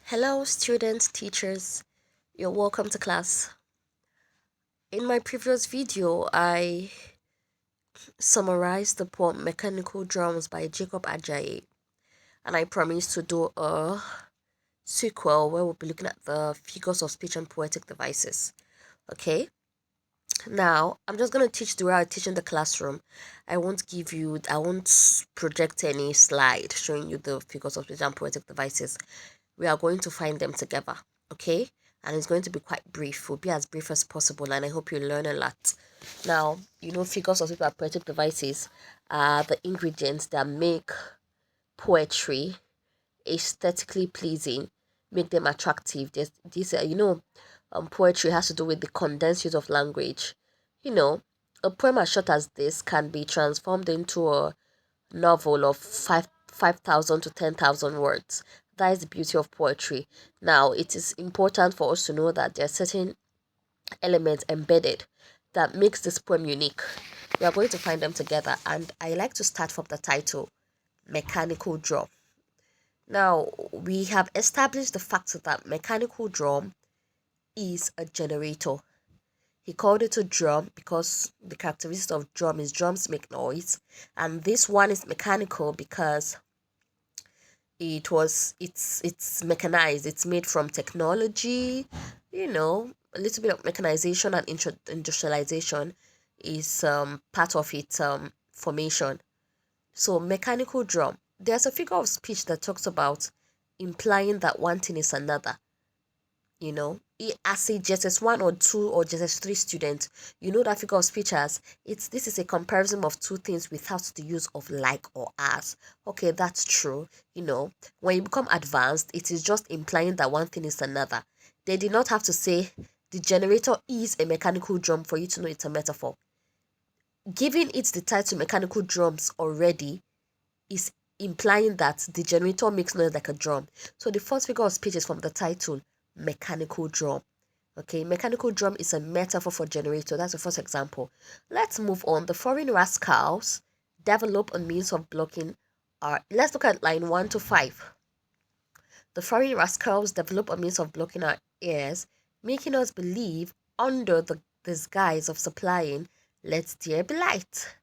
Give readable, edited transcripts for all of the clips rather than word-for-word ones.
Hello, students, teachers. You're welcome to class. In my previous video, I summarized the poem Mechanical Drums by Jacob Ajaye, and I promised to do a sequel where we'll be looking at the figures of speech and poetic devices. Okay? Now, I'm just going to teach the way I teach in the classroom. I won't project any slide showing you the figures of speech and poetic devices. We are going to find them together, okay? And it's going to be quite brief. We'll be as brief as possible, and I hope you learn a lot. Now, figures of speech and poetic devices are the ingredients that make poetry aesthetically pleasing, make them attractive. Poetry has to do with the condensed use of language. A poem as short as this can be transformed into a novel of 5,000 to 10,000 words. That is the beauty of poetry. Now, it is important for us to know that there are certain elements embedded that makes this poem unique. We are going to find them together, and I like to start from the title, Mechanical Drum. Now, we have established the fact that mechanical drum is a generator. He called it a drum because the characteristic of drum is drums make noise, and this one is mechanical because it's mechanized. It's made from technology, a little bit of mechanization and industrialization is part of its formation. So mechanical drum, there's a figure of speech that talks about implying that one thing is another. As a JSS1 or 2 or JSS3 student, that figure of speech as this is a comparison of two things without the use of like or as. Okay, that's true. When you become advanced, it is just implying that one thing is another. They did not have to say the generator is a mechanical drum for you to know it's a metaphor. Giving it the title mechanical drums already is implying that the generator makes noise like a drum. So the first figure of speech is from the title mechanical drum. Okay, mechanical drum is a metaphor for generator. That's the first example. Let's move on. The foreign rascals develop a means of blocking our. Let's look at line 1 to 5. The foreign rascals develop a means of blocking our ears, making us believe under the disguise of supplying let there be light.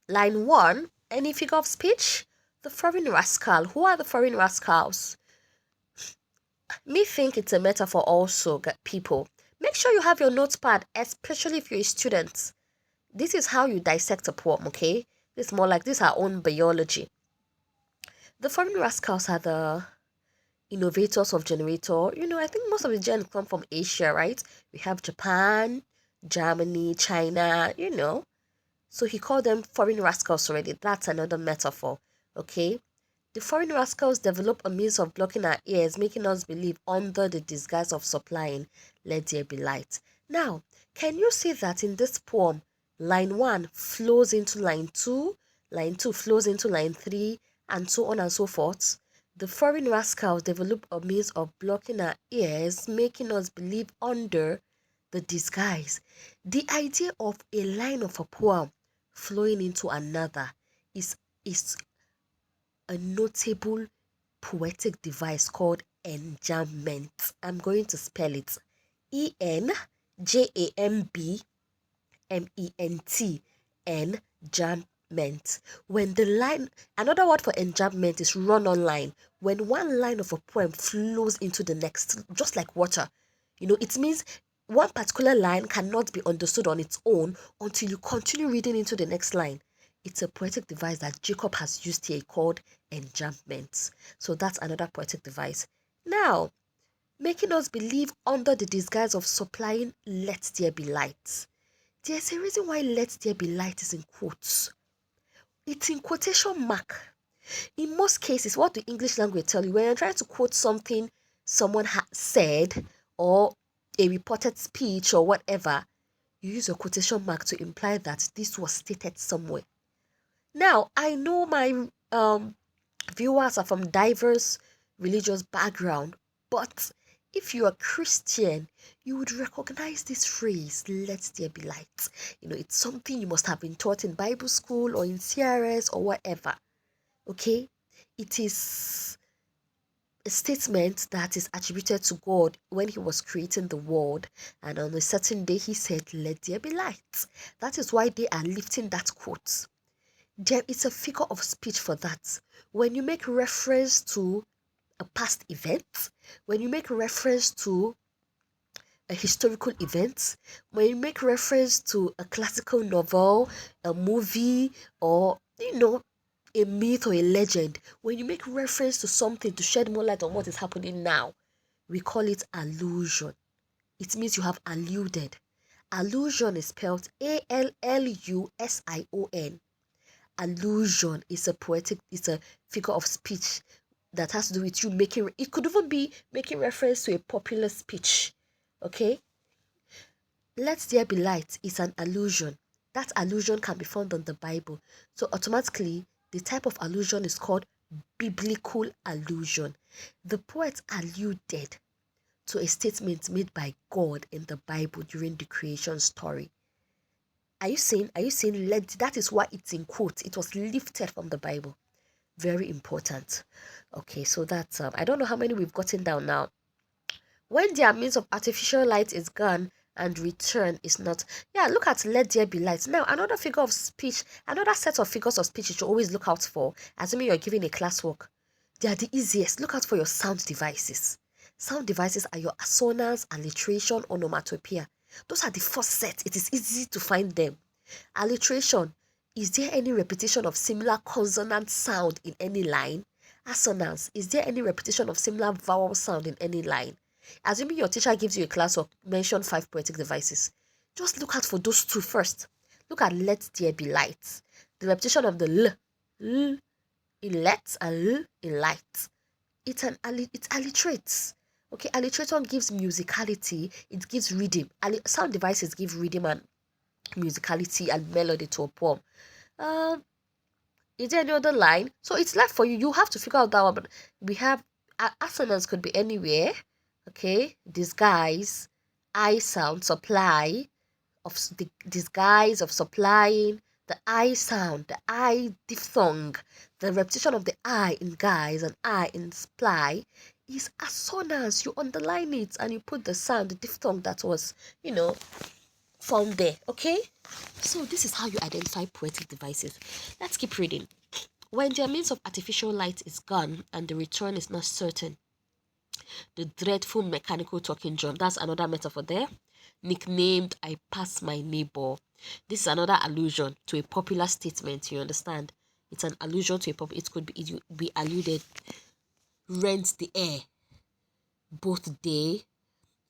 Line 1, any figure of speech? The foreign rascal. Who are the foreign rascals? Me think it's a metaphor also, people. Make sure you have your notepad, especially if you're a student. This is how you dissect a poem, okay? It's more like this our own biology. The foreign rascals are the innovators of generator. I think most of the gens come from Asia, right? We have Japan, Germany, China, So he called them foreign rascals already. That's another metaphor, okay? The foreign rascals develop a means of blocking our ears, making us believe under the disguise of supplying, let there be light. Now, can you see that in this poem, line 1 flows into line 2, line 2 flows into line 3, and so on and so forth? The foreign rascals develop a means of blocking our ears, making us believe under the disguise. The idea of a line of a poem flowing into another is a notable poetic device called enjambment. I'm going to spell it Enjambment. Enjambment. When the line, another word for enjambment is run on line. When one line of a poem flows into the next, just like water, it means one particular line cannot be understood on its own until you continue reading into the next line. It's a poetic device that Jacob has used here called enjambment. So that's another poetic device. Now, making us believe under the disguise of supplying let there be light. There's a reason why let there be light is in quotes. It's in quotation mark. In most cases, what the English language tell you when you're trying to quote something someone said or a reported speech or whatever, you use a quotation mark to imply that this was stated somewhere. Now, I know my viewers are from diverse religious background, but if you are Christian, you would recognize this phrase, let there be light. It's something you must have been taught in Bible school or in CRS or whatever. Okay? It is a statement that is attributed to God when he was creating the world, and on a certain day he said, "Let there be light." That is why they are lifting that quote. There is a figure of speech for that. When you make reference to a past event, when you make reference to a historical event, when you make reference to a classical novel, a movie, or a myth or a legend, when you make reference to something to shed more light on what is happening now, we call it allusion. It means you have alluded. Allusion is spelled Allusion. Allusion is it's a figure of speech that has to do with you making, it could even be making reference to a popular speech. Okay? Let there be light is an allusion. That allusion can be found on the Bible. So automatically, the type of allusion is called biblical allusion. The poet alluded to a statement made by God in the Bible during the creation story. Are you saying let? That is why it's in quotes. It was lifted from the Bible. Very important. Okay, so that's I don't know how many we've gotten down now. When their means of artificial light is gone and return is not. Yeah, look at let there be light. Now, another figure of speech, another set of figures of speech you should always look out for, assuming you're giving a classwork. They are the easiest. Look out for your sound devices. Sound devices are your assonance, alliteration, onomatopoeia. Those are the first set. It is easy to find them. Alliteration. Is there any repetition of similar consonant sound in any line? Assonance. Is there any repetition of similar vowel sound in any line? Assuming your teacher gives you a class of mention 5 poetic devices, just look out for those two first. Look at let there be light. The repetition of the l in let and l in light. It alliterates. Okay, alliteration gives musicality. It gives rhythm. Sound devices give rhythm and musicality and melody to a poem. Is there any other line? So it's left for you. You have to figure out that one. But we have assonance could be anywhere. Okay, disguise, I sound, supply of the disguise of supplying, the I sound, the I diphthong, the repetition of the I in guise and I in supply is assonance. You underline it and you put the sound, the diphthong that was, found there. Okay, so this is how you identify poetic devices. Let's keep reading. When their means of artificial light is gone and the return is not certain, the dreadful mechanical talking drum. That's another metaphor there. Nicknamed I pass my neighbor. This is another allusion to a popular statement. You understand? It's an allusion to it could be alluded. Rent the air, both day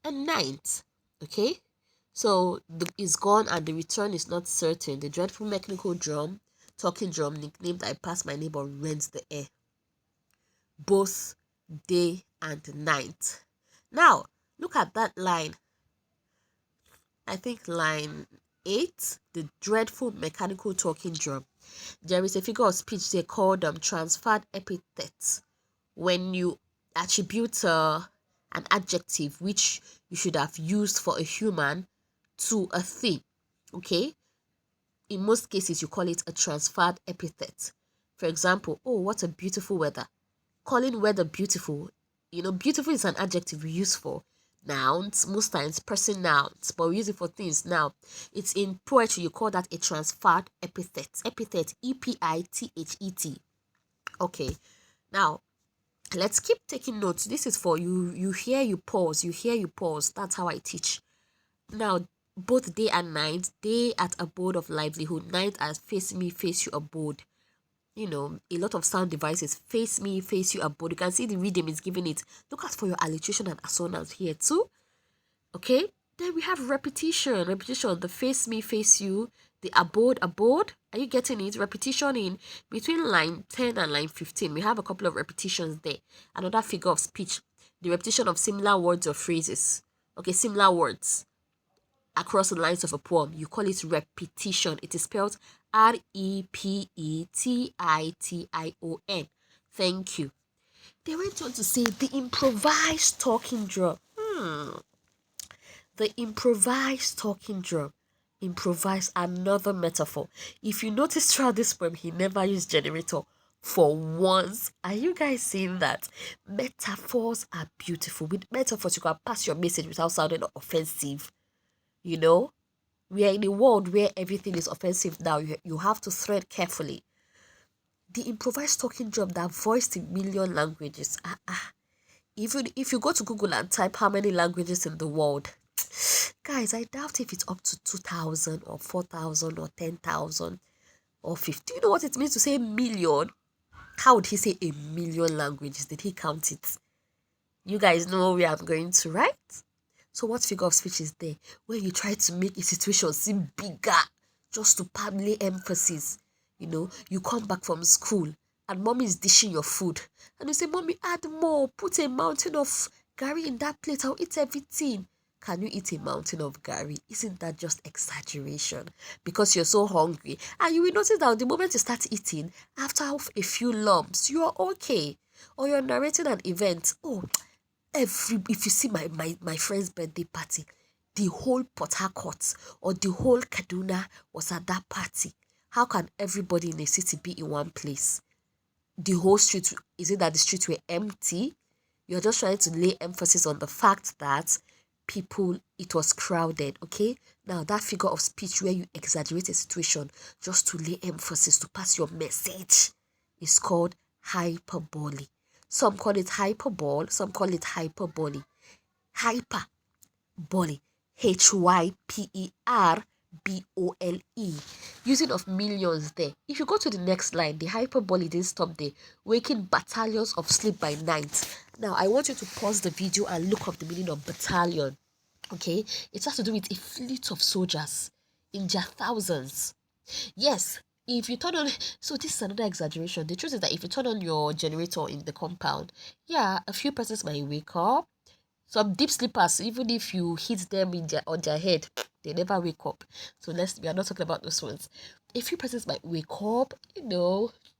and night. Okay? So it's gone and the return is not certain. The dreadful mechanical drum, talking drum, nicknamed I pass my neighbor, rents the air, both day and night. Now, look at that line. I think line 8, the dreadful mechanical talking drum. There is a figure of speech they call transferred epithets. When you attribute an adjective which you should have used for a human to a thing, okay? In most cases, you call it a transferred epithet. For example, oh, what a beautiful weather. Calling weather beautiful, beautiful is an adjective we use for nouns, most times person nouns, but we use it for things. Now, it's in poetry, you call that a transferred epithet. Epithet, E-P-I-T-H-E-T. Okay, now, let's keep taking notes. This is for you. You hear, you pause. You hear, you pause. That's how I teach. Now, both day and night, day at abode of livelihood, night as face me, face you abode. A lot of sound devices, face me, face you abode. You can see the rhythm is giving it. Look out for your alliteration and assonance here too. Okay, then we have repetition, the face me, face you, the abode. Are you getting it? Repetition in between line 10 and line 15. We have a couple of repetitions there. Another figure of speech, the repetition of similar words or phrases. Okay, similar words across the lines of a poem. You call it repetition. It is spelled R-E-P-E-T-I-T-I-O-N. Thank you. They went on to say the improvised talking drum. The improvised talking drum. Improvise, another metaphor. If you notice throughout this poem, he never used generator. For once, are you guys seeing that? Metaphors are beautiful. With metaphors, you can pass your message without sounding offensive. You know, we are in a world where everything is offensive now. You have to thread carefully. The improvised talking drum that voiced in million languages. Even if you go to Google and type how many languages in the world, guys, I doubt if it's up to 2,000 or 4,000 or 10,000 or 50. You know what it means to say million? How would he say a million languages? Did he count it? You guys know where I'm going to, right? So what figure of speech is there? When you try to make a situation seem bigger just to lay emphasis. You know, you come back from school and mommy is dishing your food. And you say, mommy, add more. Put a mountain of curry in that plate. I'll eat everything. Can you eat a mountain of gari? Isn't that just exaggeration? Because you're so hungry. And you will notice that the moment you start eating, after a few lumps, you are okay. Or you're narrating an event. Oh, if you see my friend's birthday party, the whole Port Harcourt or the whole Kaduna was at that party. How can everybody in a city be in one place? The whole street, is it that the streets were empty? You're just trying to lay emphasis on the fact that it was crowded, okay? Now, that figure of speech where you exaggerate a situation just to lay emphasis, to pass your message, is called hyperbole. Some call it hyperbole, some call it hyperbole. Hyperbole. Hyperbole. Using of millions there. If you go to the next line, the hyperbole didn't stop there. Waking battalions of sleep by night. Now, I want you to pause the video and look up the meaning of battalion. Okay? It has to do with a fleet of soldiers in their thousands. Yes, if you turn on... So this is another exaggeration. The truth is that if you turn on your generator in the compound, yeah, a few persons might wake up. Some deep sleepers, even if you hit them on their head, they never wake up. So we are not talking about those ones. A few persons might wake up,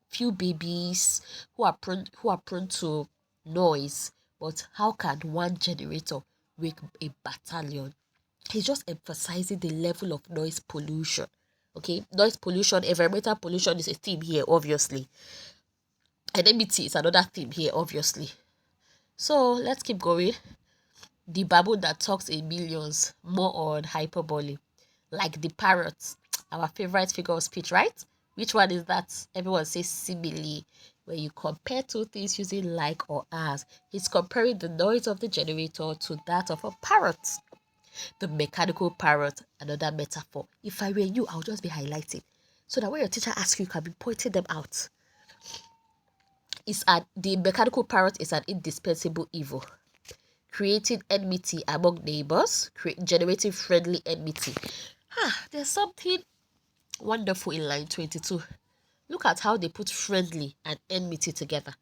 few babies who are prone to noise. But how can one generator wake a battalion? He's just emphasizing the level of noise pollution. Okay, noise pollution, environmental pollution is a theme here, obviously. NMT is another theme here, obviously. So let's keep going. The baboon that talks in millions, more on hyperbole. Like the parrot, our favorite figure of speech, right? Which one is that? Everyone says simile, where you compare two things using like or as. He's comparing the noise of the generator to that of a parrot. The mechanical parrot, another metaphor. If I were you, I'll just be highlighting. So that when your teacher asks you, you can be pointing them out. The mechanical parrot is an indispensable evil. Creating enmity among neighbors, generating friendly enmity. There's something wonderful in line 22. Look at how they put friendly and enmity together.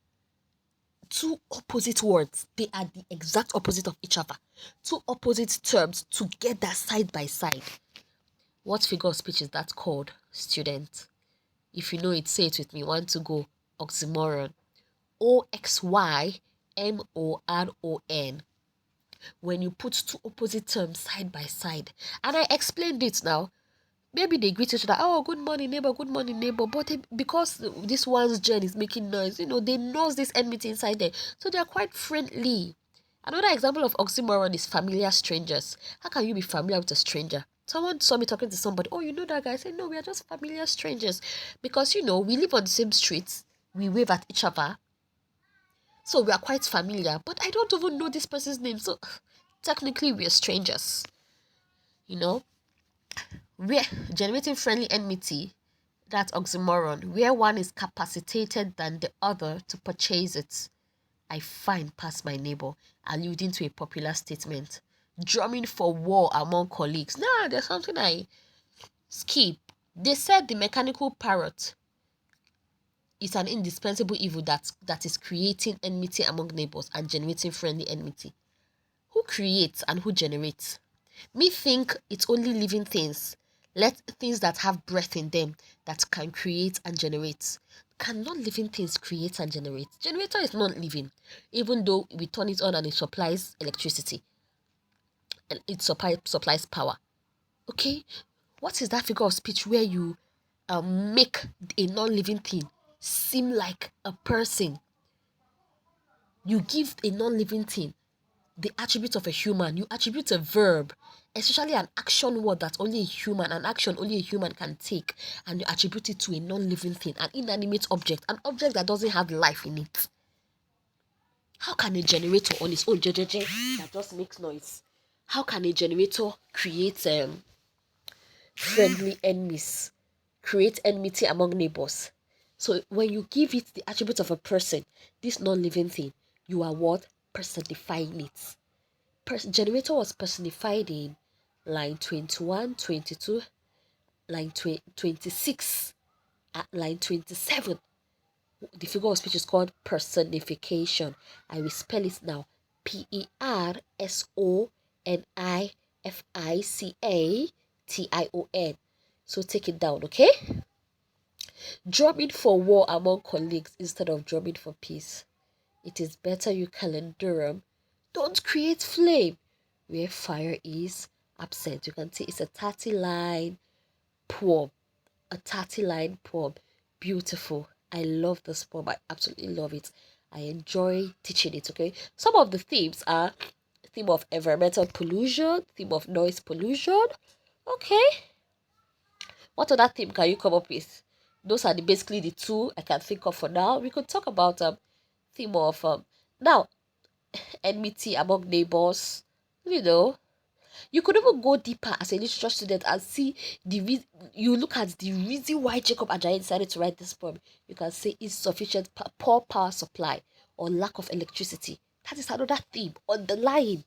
Two opposite words. They are the exact opposite of each other. Two opposite terms together side by side. What figure of speech is that called, student? If you know it, say it with me. 1 to go. Oxymoron. Oxymoron. When you put two opposite terms side by side. And I explained it now. Maybe they greet each other, oh, good morning, neighbor, good morning, neighbor. But because this one's gen is making noise, they nose this enmity inside there. So they are quite friendly. Another example of oxymoron is familiar strangers. How can you be familiar with a stranger? Someone saw me talking to somebody. Oh, you know that guy? I said, no, we are just familiar strangers. Because, we live on the same streets. We wave at each other. So we are quite familiar. But I don't even know this person's name. So technically, we are strangers. We're generating friendly enmity, that's oxymoron, where one is capacitated than the other to purchase it. I find past my neighbor, alluding to a popular statement. Drumming for war among colleagues. Nah, there's something I skip. They said the mechanical parrot is an indispensable evil that is creating enmity among neighbors and generating friendly enmity. Who creates and who generates? Me think it's only living things. Let things that have breath in them that can create and generate. Can non-living things create and generate? Generator is not living, even though we turn it on and it supplies electricity. And it supplies power. Okay? What is that figure of speech where you make a non-living thing seem like a person. You give a non-living thing the attribute of a human. You attribute a verb, especially an action word that only a human, an action only a human can take, and you attribute it to a non-living thing, an inanimate object, an object that doesn't have life in it. How can a generator on its own that just makes noise? How can a generator create friendly enemies, create enmity among neighbors? So when you give it the attribute of a person, this non-living thing, you are what? Personifying it. Generator was personified in line 21, 22, line 26, at line 27. The figure of speech is called personification. I will spell it now. Personification. So take it down, okay? Drumming for war among colleagues instead of drumming for peace. It is better you calendarum. Don't create flame where fire is absent. You can see it's a 30-line poem. A 30-line poem. Beautiful. I love this poem. I absolutely love it. I enjoy teaching it, okay? Some of the themes are theme of environmental pollution, theme of noise pollution. Okay. What other theme can you come up with? Those are basically the two I can think of for now. We could talk about theme of now enmity among neighbors. You could even go deeper as a literature student and see you look at the reason why Jacob Ajaye decided to write this poem. You can say insufficient poor power supply or lack of electricity. That is another theme underlying.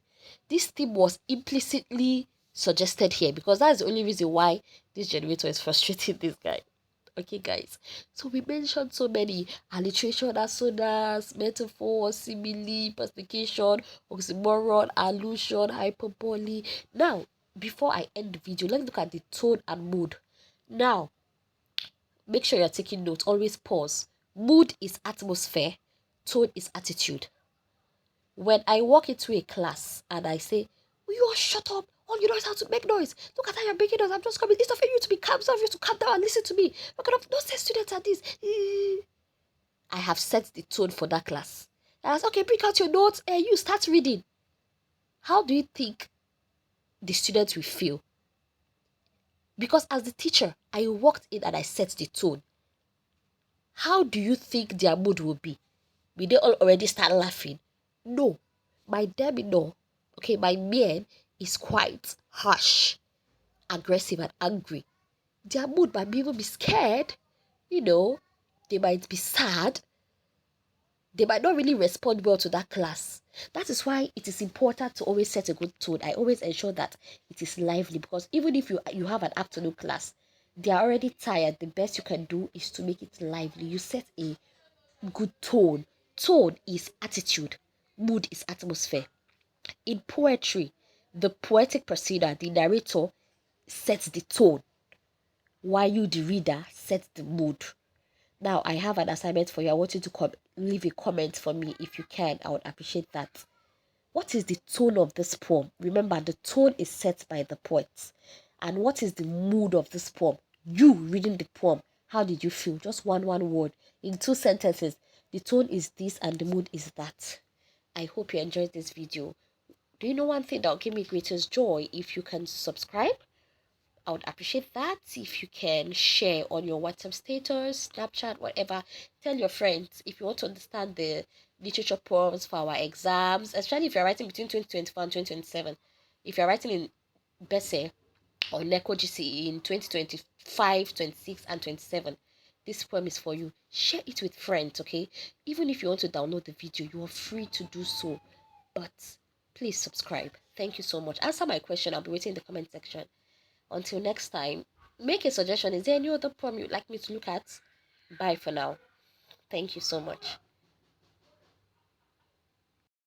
This theme was implicitly suggested here because that's the only reason why this generator is frustrating this guy. Okay, guys. So we mentioned so many alliteration, assonance, metaphor, simile, personification, oxymoron, allusion, hyperbole. Now, before I end the video, let's look at the tone and mood. Now, make sure you're taking notes. Always pause. Mood is atmosphere. Tone is attitude. When I walk into a class and I say, "Will you all shut up? All you know is how to make noise. Look at how you're making noise. I'm just coming. It's not for you to be calm. It's not for you to calm down and listen to me. What kind of nonsense students are these?" I have set the tone for that class. And I was okay, bring out your notes and you start reading. How do you think the students will feel? Because as the teacher, I walked in and I set the tone. How do you think their mood will be? Will they all already start laughing? No. My demeanor, okay, my mien is quite harsh, aggressive, and angry. Their mood might even be scared. They might be sad. They might not really respond well to that class. That is why it is important to always set a good tone. I always ensure that it is lively because even if you have an afternoon class, they are already tired. The best you can do is to make it lively. You set a good tone. Tone is attitude. Mood is atmosphere. In poetry, the poetic persona, the narrator, sets the tone, while you, the reader, set the mood. Now, I have an assignment for you. I want you to leave a comment for me if you can. I would appreciate that. What is the tone of this poem? Remember, the tone is set by the poet. And what is the mood of this poem? You reading the poem, how did you feel? Just one word. In 2 sentences, the tone is this and the mood is that. I hope you enjoyed this video. Do you know one thing that will give me greatest joy? If you can subscribe, I would appreciate that. If you can share on your WhatsApp status, Snapchat, whatever. Tell your friends if you want to understand the literature poems for our exams, especially if you're writing between 2024 and 2027. If you're writing in BECE or NECO GCE in 2025, 26, and 27, this poem is for you. Share it with friends, okay? Even if you want to download the video, you are free to do so. But please subscribe. Thank you so much. Answer my question. I'll be waiting in the comment section. Until next time, make a suggestion. Is there any other poem you'd like me to look at? Bye for now. Thank you so much.